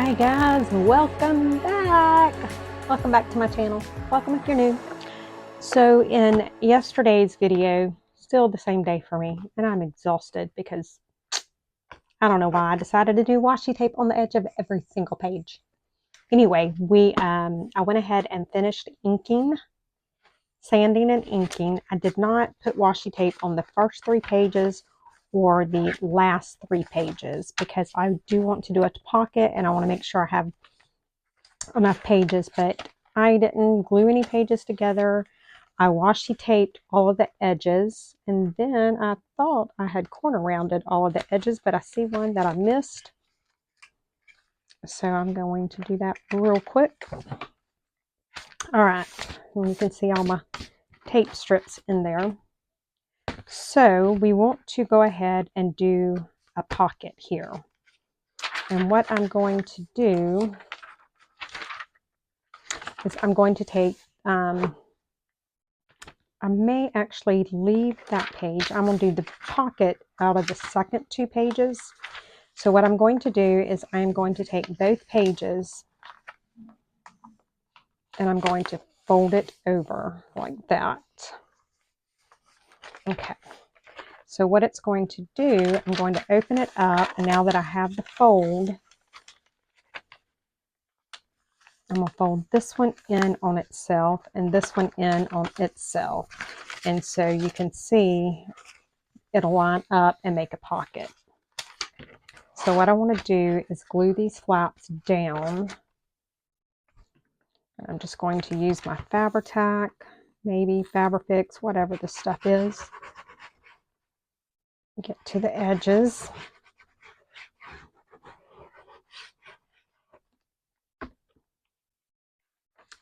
Hi guys, welcome back. Welcome back to my channel. Welcome if you're new. So in yesterday's video, still the same day for me, and I'm exhausted because I don't know why I decided to do washi tape on the edge of every single page. Anyway, I went ahead and finished inking, sanding and inking. I did not put washi tape on the first 3 pages or the last 3 pages because I do want to do a pocket and I want to make sure I have enough pages, but I didn't glue any pages together. I washi taped all of the edges, and then I thought I had corner rounded all of the edges, but I see one that I missed. So I'm going to do that real quick. All right, and you can see all my tape strips in there. So we want to go ahead and do a pocket here. And what I'm going to do is I'm going to take, I may actually leave that page. I'm going to do the pocket out of the second 2 pages. So what I'm going to do is I'm going to take both pages and I'm going to fold it over like that. Okay. So what it's going to do, I'm going to open it up, and now that I have the fold, I'm going to fold this one in on itself and this one in on itself. And so you can see it'll line up and make a pocket. So what I want to do is glue these flaps down. I'm just going to use my Fabri-Tac, maybe Fabrifix, whatever the stuff is. Get to the edges.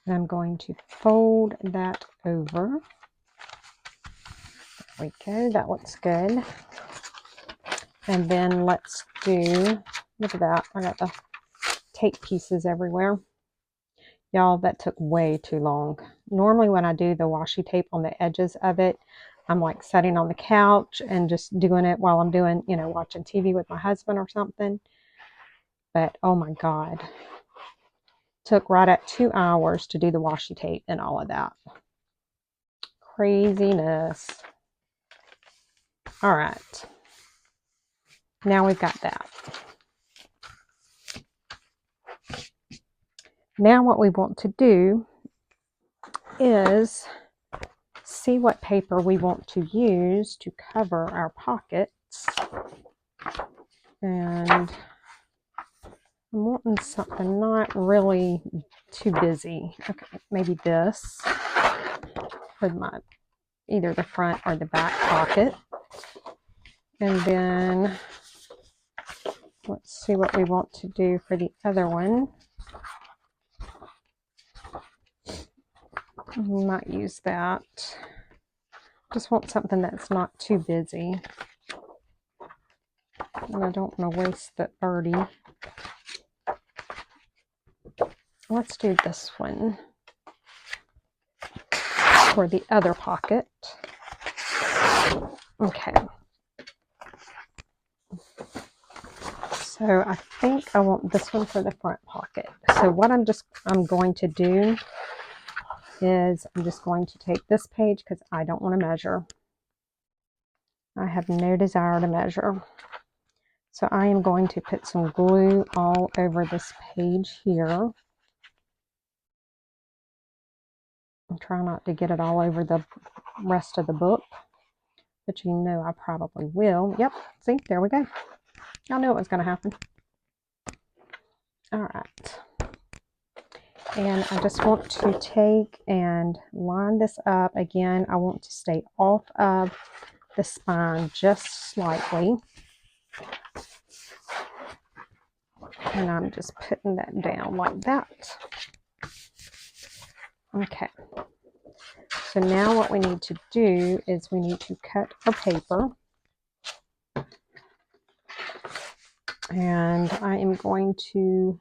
And I'm going to fold that over. There we go, that looks good. And then let's do, look at that, I got the tape pieces everywhere. Y'all, that took way too long. Normally when I do the washi tape on the edges of it, I'm like sitting on the couch and just doing it while I'm doing, you know, watching TV with my husband or something. But oh my God, took right at 2 hours to do the washi tape and all of that. Craziness. All right. Now we've got that. Now what we want to do is see what paper we want to use to cover our pockets. And I'm wanting something not really too busy. Okay, maybe this for my either the front or the back pocket. And then let's see what we want to do for the other one. We might use that. Just want something that's not too busy. And I don't want to waste the 30. Let's do this one for the other pocket. Okay. So I think I want this one for the front pocket. So what I'm going to do is I'm just going to take this page because I don't want to measure. I have no desire to measure. So I am going to put some glue all over this page here. And try not to get it all over the rest of the book, but you know I probably will. Yep, see, there we go. I knew it was going to happen. All right. And I just want to take and line this up. Again, I want to stay off of the spine just slightly. And I'm just putting that down like that. Okay. So now what we need to do is we need to cut our paper. And I am going to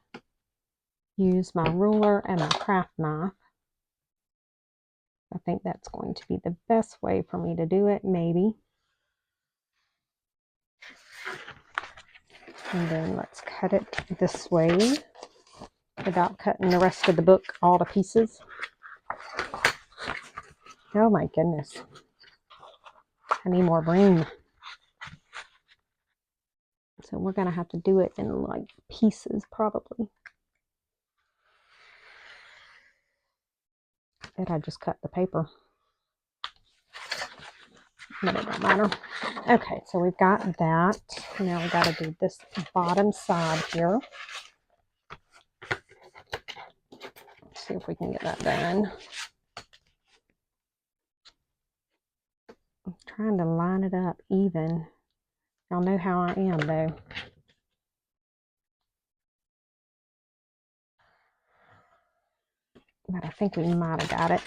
use my ruler and my craft knife. I think that's going to be the best way for me to do it, maybe. And then let's cut it this way. without cutting the rest of the book all to pieces. Oh my goodness. I need more room. So we're going to have to do it in like pieces probably. But I just cut the paper. But it don't matter. Okay, so we've got that. Now we got to do this bottom side here. Let's see if we can get that done. I'm trying to line it up even. Y'all know how I am though. But I think we might have got it.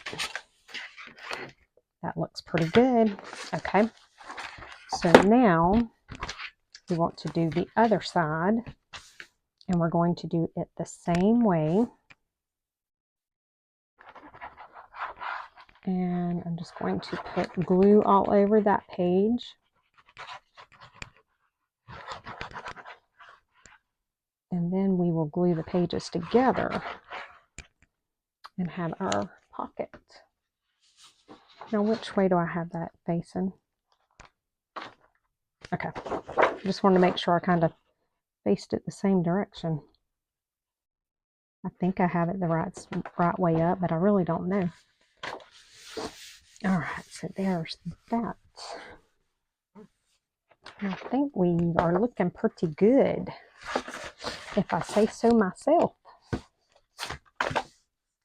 That looks pretty good. Okay. So now we want to do the other side. And we're going to do it the same way. And I'm just going to put glue all over that page. And then we will glue the pages together and have our pocket. Now, which way do I have that facing? Okay. Just wanted to make sure I kind of faced it the same direction. I think I have it the right way up, but I really don't know. All right, so there's that. I think we are looking pretty good, if I say so myself.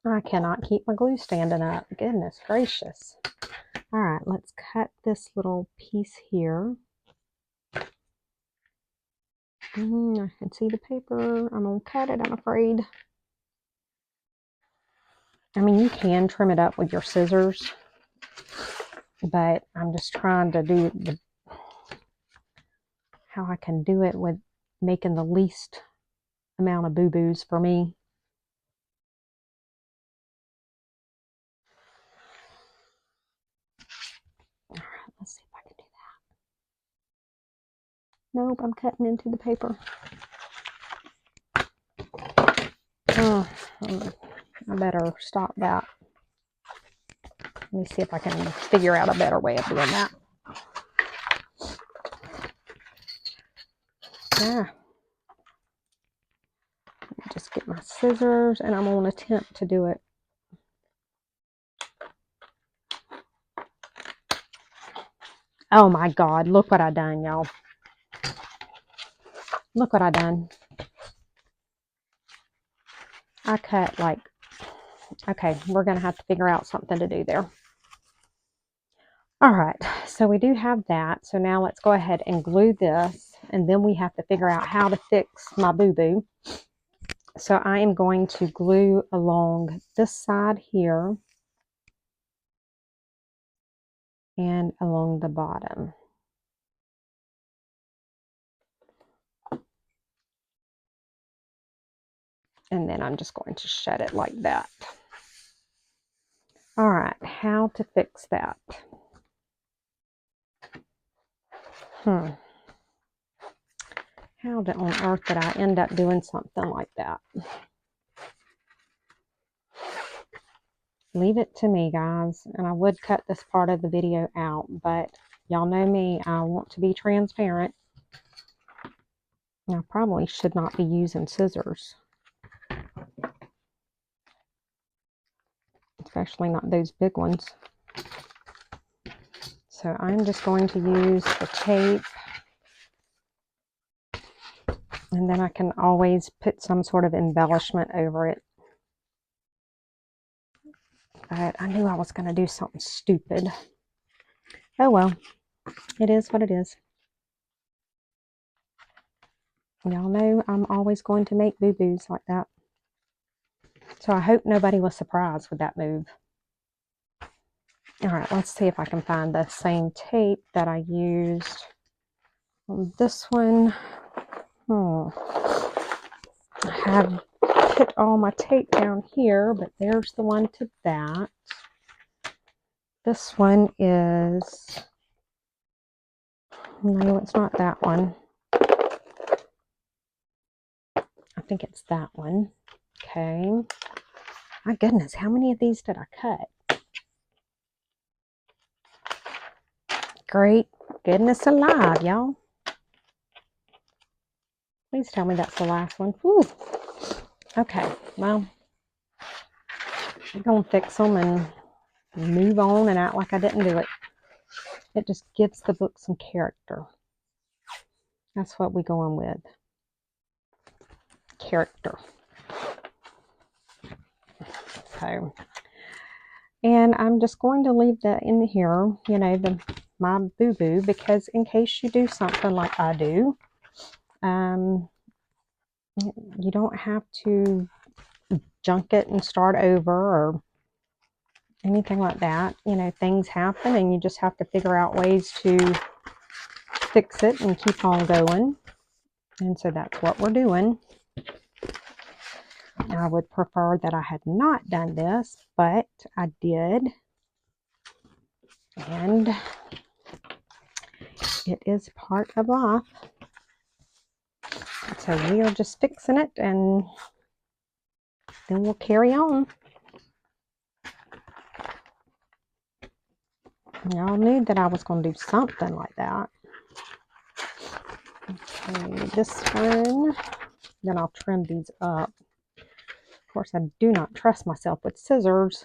I cannot keep my glue standing up. Goodness gracious. All right, let's cut this little piece here. I can see the paper. I'm going to cut it, I'm afraid. I mean, you can trim it up with your scissors, but I'm just trying to do how I can do it with making the least amount of boo-boos for me. All right, let's see if I can do that. Nope, I'm cutting into the paper. Oh, I better stop that. Let me see if I can figure out a better way of doing that. Yeah. Let me just get my scissors and I'm going to attempt to do it. Oh my God, look what I done, y'all. Look what I done. I cut like, okay, we're going to have to figure out something to do there. All right, so we do have that. So now let's go ahead and glue this, and then we have to figure out how to fix my boo-boo. So I am going to glue along this side here and along the bottom. And then I'm just going to shut it like that. All right, how to fix that? How on earth did I end up doing something like that? Leave it to me, guys. And I would cut this part of the video out, but y'all know me, I want to be transparent. I probably should not be using scissors. Especially not those big ones. So I'm just going to use the tape. And then I can always put some sort of embellishment over it. But I knew I was going to do something stupid. Oh well, it is what it is. Y'all know I'm always going to make boo-boos like that. So I hope nobody was surprised with that move. All right, let's see if I can find the same tape that I used on this one. I have put all my tape down here, but there's the one to that. This one is, no, it's not that one. I think it's that one. Okay. My goodness, how many of these did I cut? Great goodness alive, y'all. Please tell me that's the last one. Whew. Okay, well, I'm going to fix them and move on and act like I didn't do it. It just gives the book some character. That's what we're going with. Character. So, and I'm just going to leave that in here, you know, my boo-boo, because in case you do something like I do, you don't have to junk it and start over or anything like that. You know, things happen and you just have to figure out ways to fix it and keep on going. And so that's what we're doing. I would prefer that I had not done this, but I did. And it is part of life. So we are just fixing it and then we'll carry on. Y'all knew that I was going to do something like that. Okay, this one, then I'll trim these up. Of course, I do not trust myself with scissors.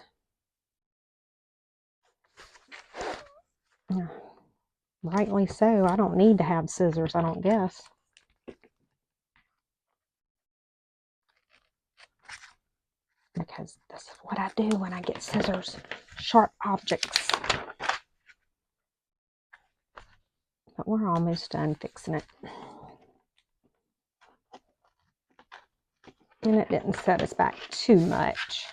Rightly so. I don't need to have scissors, I don't guess. Because this is what I do when I get scissors. Sharp objects. But we're almost done fixing it. And it didn't set us back too much.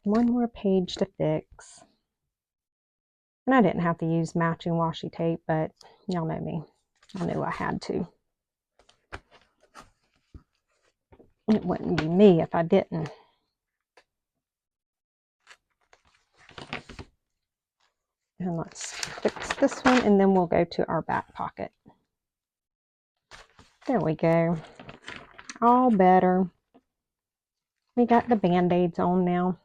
One more page to fix. And I didn't have to use matching washi tape, but y'all know me. I knew I had to. It wouldn't be me if I didn't. And let's fix this one, and then we'll go to our back pocket. There we go. All better. We got the band-aids on now.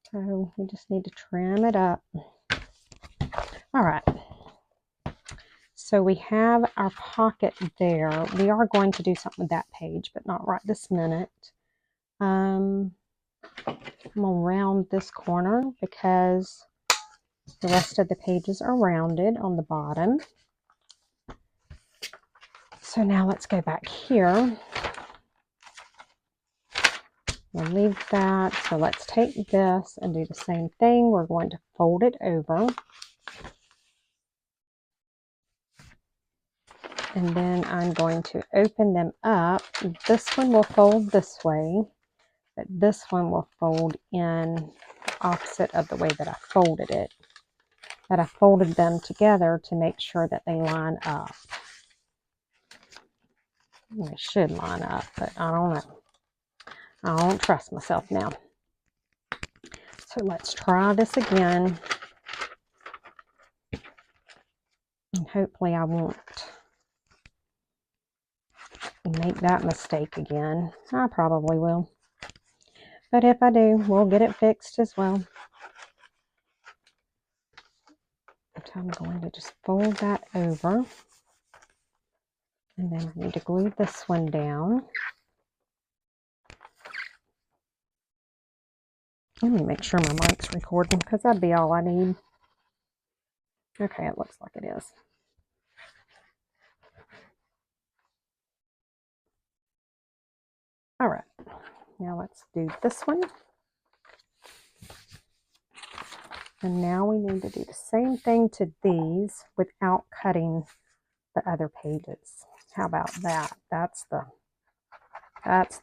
So we just need to trim it up. All right. So we have our pocket there. We are going to do something with that page, but not right this minute. I'm going to round this corner because the rest of the pages are rounded on the bottom. So now let's go back here. We'll leave that. So let's take this and do the same thing. We're going to fold it over. And then I'm going to open them up. This one will fold this way, but this one will fold in opposite of the way that I folded it. But I folded them together to make sure that they line up. They should line up, but I don't know. I don't trust myself now. So let's try this again. And hopefully I won't make that mistake again. I probably will. But if I do, we'll get it fixed as well. So I'm going to just fold that over. And then I need to glue this one down. Let me make sure my mic's recording because that'd be all I need. Okay, it looks like it is. All right, now let's do this one. And now we need to do the same thing to these without cutting the other pages. How about that? That's the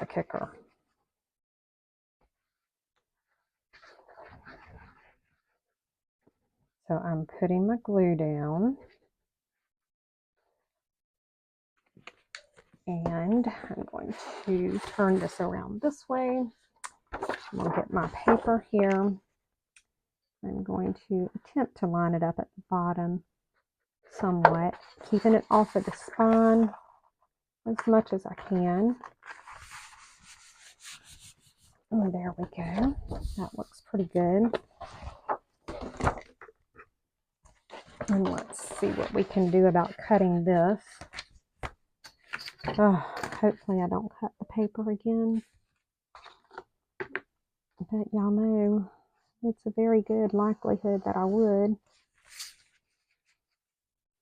kicker. So I'm putting my glue down. And I'm going to turn this around this way. I'm going to get my paper here. I'm going to attempt to line it up at the bottom somewhat, keeping it off of the spine. as much as I can. Oh, there we go. That looks pretty good. And let's see what we can do about cutting this. Oh, hopefully I don't cut the paper again. But y'all know it's a very good likelihood that I would.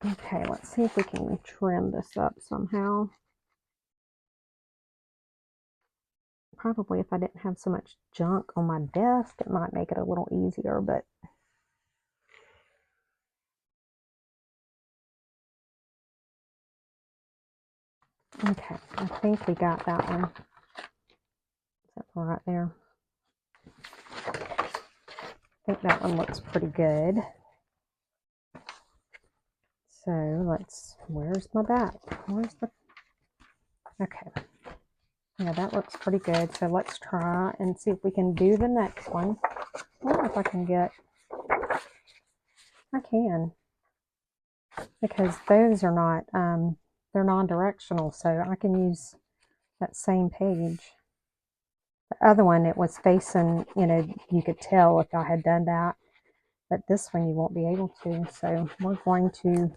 Okay, let's see if we can trim this up somehow. Probably if I didn't have so much junk on my desk, it might make it a little easier, but okay, I think we got that one. Except for right there. I think that one looks pretty good. So let's, where's my back? Where's the, okay. Yeah, that looks pretty good. So let's try and see if we can do the next one. I wonder if I can get, I can. Because those are not, they're non-directional, so I can use that same page. The other one, it was facing, you know, you could tell if I had done that. But this one you won't be able to. So we're going to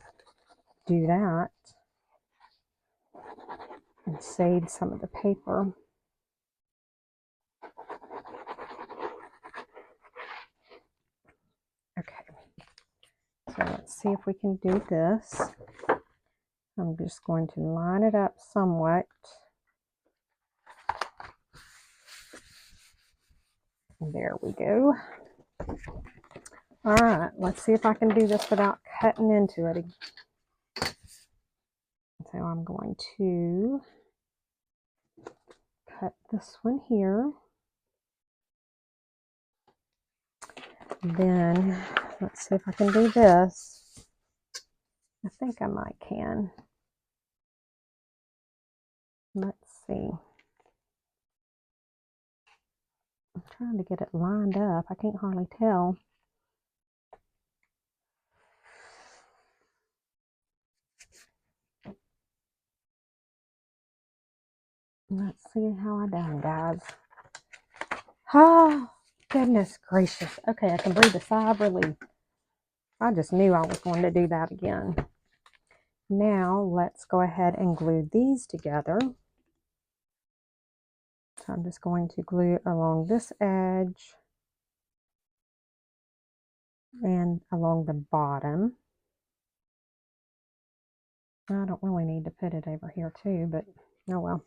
do that and save some of the paper. Okay, so let's see if we can do this. I'm just going to line it up somewhat. There we go. All right, let's see if I can do this without cutting into it. So I'm going to cut this one here. Then let's see if I can do this. I think I might can. Let's see. I'm trying to get it lined up. I can't hardly tell. Let's see how I done, guys. Oh, goodness gracious. Okay, I can breathe a sigh of relief. I just knew I was going to do that again. Now, let's go ahead and glue these together. So I'm just going to glue along this edge and along the bottom. I don't really need to put it over here too, but oh well.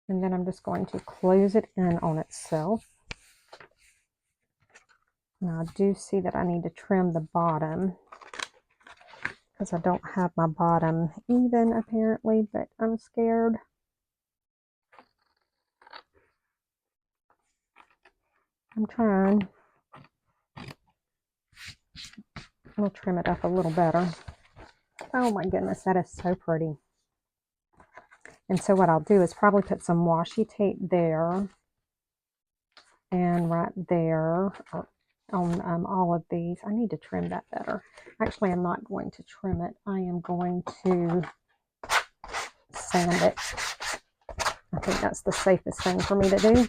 And then I'm just going to close it in on itself. Now I do see that I need to trim the bottom because I don't have my bottom even apparently, but I'm scared. I'm trying. I'll trim it up a little better. Oh my goodness, that is so pretty. And so what I'll do is probably put some washi tape there and right there on all of these. I need to trim that better. Actually, I'm not going to trim it. I am going to sand it. I think that's the safest thing for me to do.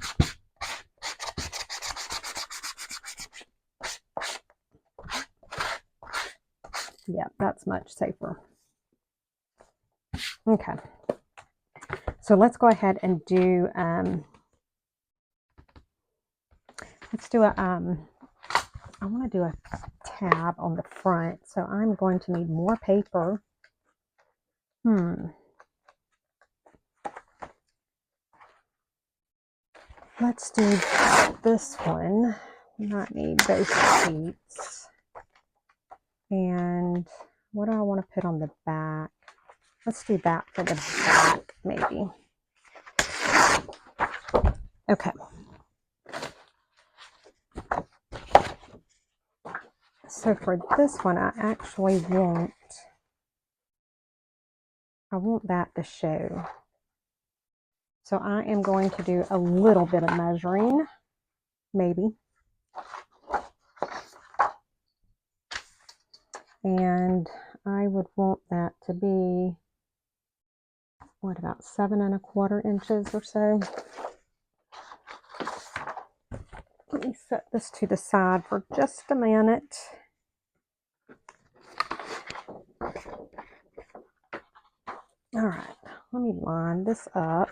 Yeah, that's much safer. Okay. So let's go ahead and do, let's do a, I want to do a tab on the front. So I'm going to need more paper. Let's do this one. We might need both sheets. And what do I want to put on the back? Let's do that for the back, maybe. Okay. So for this one, I actually want that to show. So I am going to do a little bit of measuring, maybe. And I would want that to be what, about 7 1/4 inches or so. Let me set this to the side for just a minute. All right, let me line this up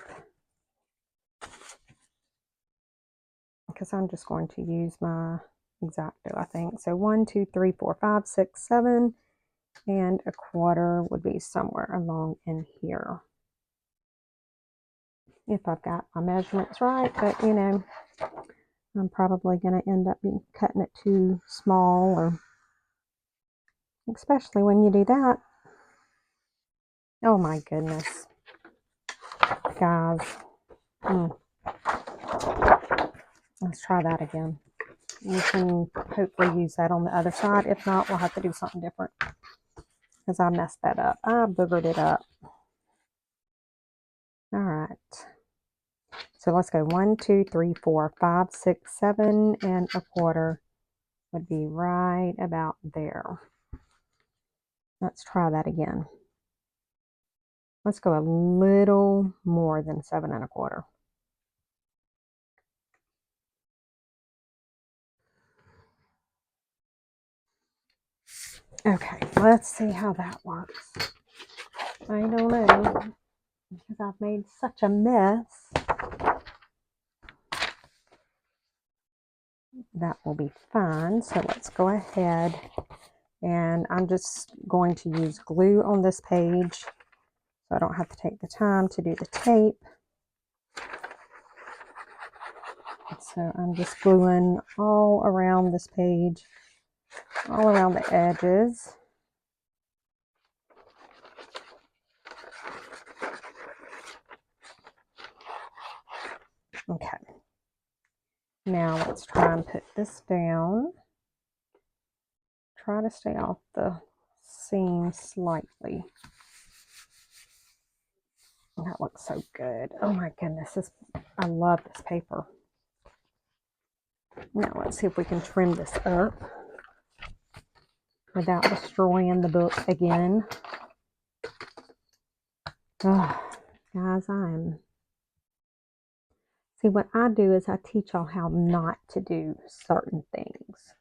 because I'm just going to use my X-Acto, I think. So 1, 2, 3, 4, 5, 6, 7 1/4 would be somewhere along in here, if I've got my measurements right. But you know, I'm probably going to end up cutting it too small, or especially when you do that. Oh my goodness, guys. Let's try that again. We can hopefully use that on the other side. If not, we'll have to do something different because I messed that up. I boogered it up. All right. So let's go 1, 2, 3, 4, 5, 6, 7 1/4 would be right about there. Let's try that again. Let's go a little more than 7 1/4. Okay, let's see how that works. I don't know, because I've made such a mess. That will be fine. So let's go ahead, and I'm just going to use glue on this page so I don't have to take the time to do the tape. So I'm just gluing all around this page, all around the edges. Okay. Now let's try and put this down. Try to stay off the seam slightly. That looks so good. Oh my goodness, I love this paper. Now let's see if we can trim this up without destroying the book again. Oh, guys, see, what I do is I teach y'all how not to do certain things.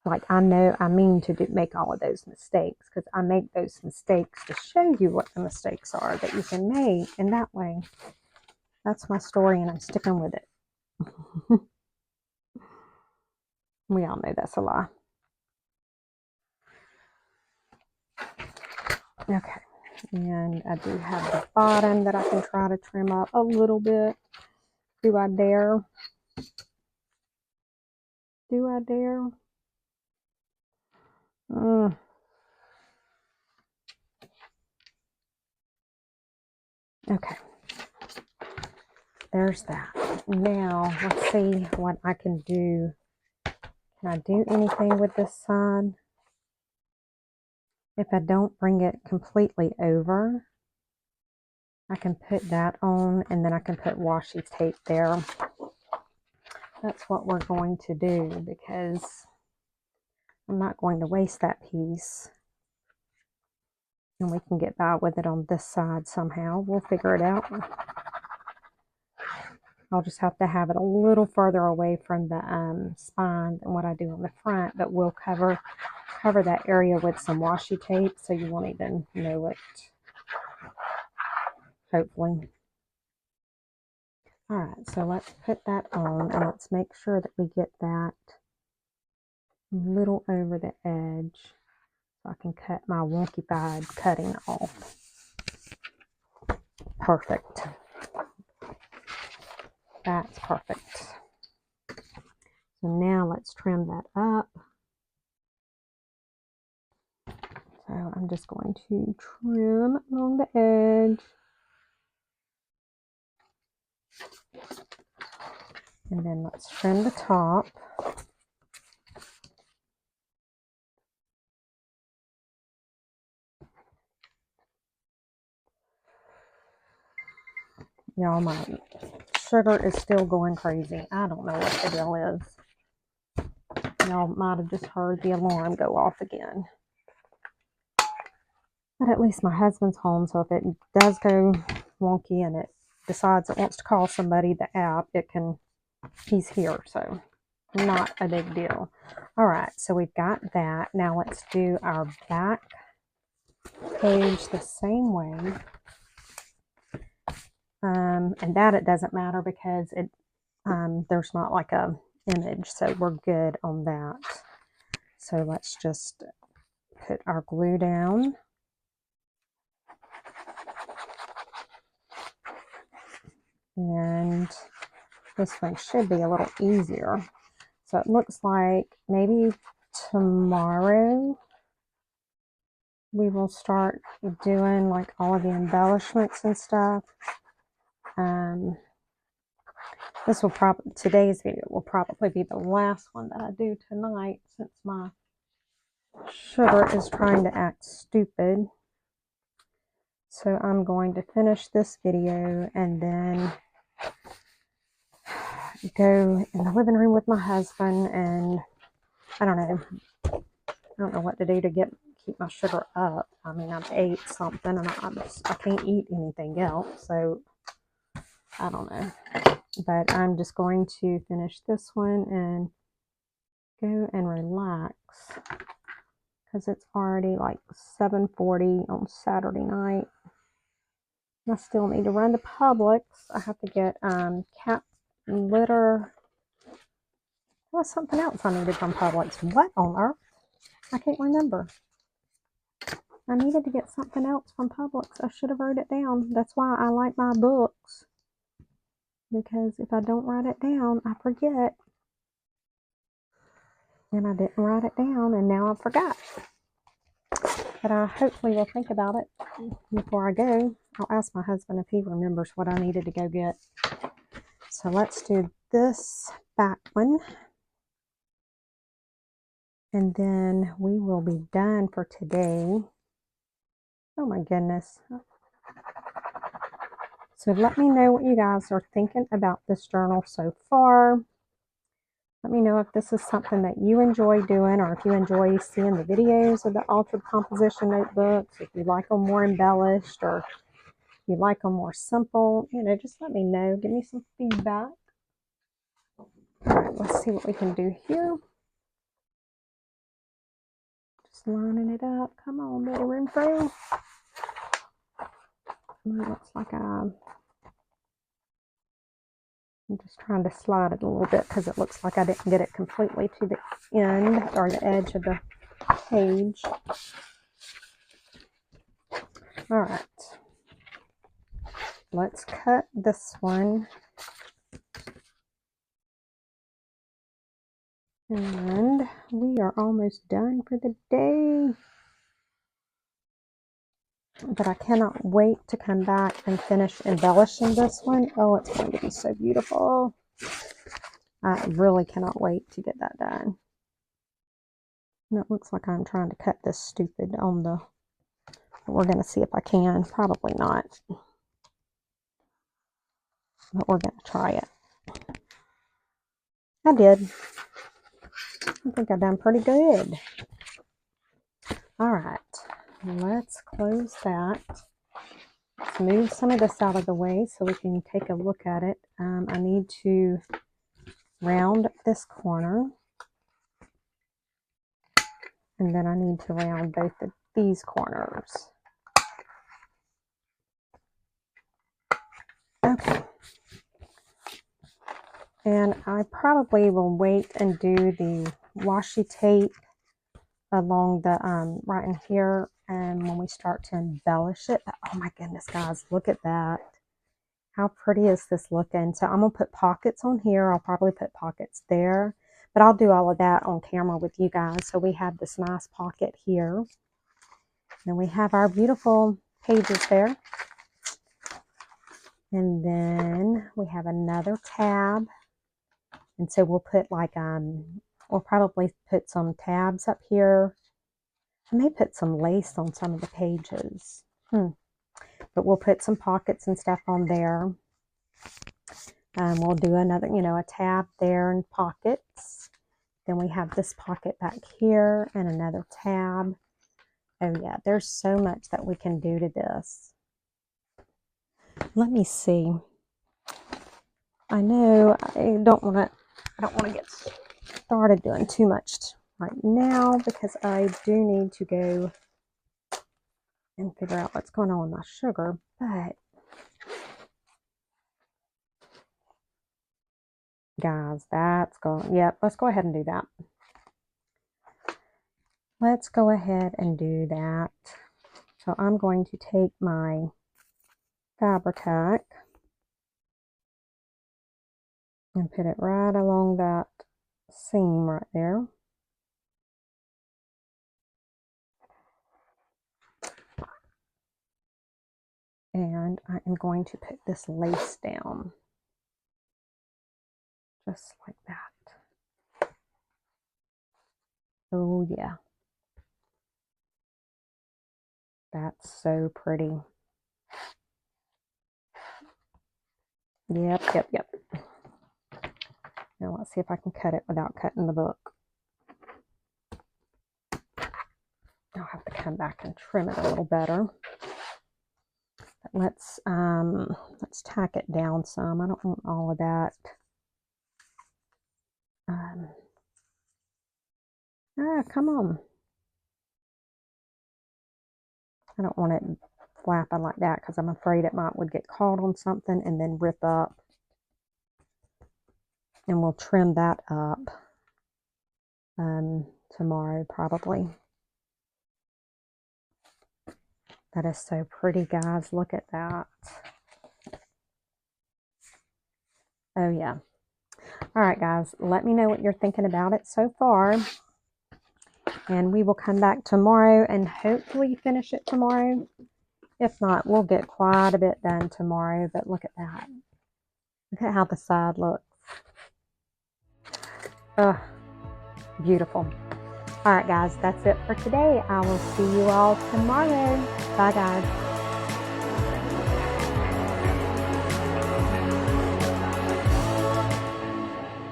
Like, I know I mean to make all of those mistakes, because I make those mistakes to show you what the mistakes are that you can make. And that way, that's my story, and I'm sticking with it. We all know that's a lie. Okay. And I do have the bottom that I can try to trim up a little bit. Do I dare? Do I dare? Okay. There's that. Now, let's see what I can do. Can I do anything with this side? If I don't bring it completely over, I can put that on, and then I can put washi tape there. That's what we're going to do, because I'm not going to waste that piece. And we can get by with it on this side somehow. We'll figure it out. I'll just have to have it a little further away from the spine than what I do on the front, but we'll cover that area with some washi tape so you won't even know it, hopefully. All right, so let's put that on, and let's make sure that we get that a little over the edge so I can cut my wonky-fied cutting off. Perfect. That's perfect. So now let's trim that up. So I'm just going to trim along the edge. And then let's trim the top. Y'all, my sugar is still going crazy. I don't know what the deal is. Y'all might have just heard the alarm go off again. But at least my husband's home, so if it does go wonky and it decides it wants to call somebody, the app, he's here, so not a big deal. All right, so we've got that. Now let's do our back page the same way. And that it doesn't matter because there's not like a image, so we're good on that. So let's just put our glue down. And this one should be a little easier. So it looks like maybe tomorrow we will start doing like all of the embellishments and stuff. Today's video will probably be the last one that I do tonight since my sugar is trying to act stupid. So I'm going to finish this video and then go in the living room with my husband, and I don't know what to do to keep my sugar up. I mean, I've ate something and I can't eat anything else, so I don't know. But I'm just going to finish this one and go and relax because it's already like 7:40 on Saturday night. I still need to run to Publix. I have to get cat litter. There was something else I needed from Publix. What on earth? I can't remember. I needed to get something else from Publix. I should have wrote it down. That's why I like my books. Because if I don't write it down, I forget. And I didn't write it down, and now I forgot. But I hopefully will think about it before I go. I'll ask my husband if he remembers what I needed to go get. So let's do this back one. And then we will be done for today. Oh my goodness. So let me know what you guys are thinking about this journal so far. Let me know if this is something that you enjoy doing, or if you enjoy seeing the videos of the altered composition notebooks, if you like them more embellished, or if you like them more simple. Just let me know. Give me some feedback. All right, let's see what we can do here. Just lining it up. Come on, Betty Renfro. Looks like I'm just trying to slide it a little bit because it looks like I didn't get it completely to the end or the edge of the page. All right. Let's cut this one. And we are almost done for the day. But I cannot wait to come back and finish embellishing this one. Oh, it's going to be so beautiful. I really cannot wait to get that done. And it looks like I'm trying to cut this stupid on the... We're going to see if I can. Probably not. But we're going to try it. I did. I think I've done pretty good. All right. Let's close that. Let's move some of this out of the way so we can take a look at it. I need to round this corner. And then I need to round both of these corners. Okay. And I probably will wait and do the washi tape along the right in here, and when we start to embellish it. Oh my goodness, guys, look at that. How pretty is this looking? So I'm gonna put pockets on here. I'll probably put pockets there, but I'll do all of that on camera with you guys. So we have this nice pocket here, and we have our beautiful pages there, and then we have another tab. And so we'll put like we'll probably put some tabs up here. I may put some lace on some of the pages. But we'll put some pockets and stuff on there. We'll do another, a tab there and pockets. Then we have this pocket back here and another tab. Oh yeah, there's so much that we can do to this. Let me see. I know I don't want to get started doing too much right now because I do need to go and figure out what's going on with my sugar, but guys, that's going, yep, let's go ahead and do that. Let's go ahead and do that. So I'm going to take my Fabri-Tac and put it right along that seam right there. And I am going to put this lace down. Just like that. Oh yeah. That's so pretty. Yep. Now let's see if I can cut it without cutting the book. I'll have to come back and trim it a little better. But let's tack it down some. I don't want all of that. Come on. I don't want it flapping like that because I'm afraid it would get caught on something and then rip up. And we'll trim that up tomorrow probably. That is so pretty, guys. Look at that. Oh yeah. All right, guys, let me know what you're thinking about it so far. And we will come back tomorrow and hopefully finish it tomorrow. If not, we'll get quite a bit done tomorrow. But look at that. Look at how the side looks. Oh, beautiful. All right, guys, that's it for today. I will see you all tomorrow. Bye, guys.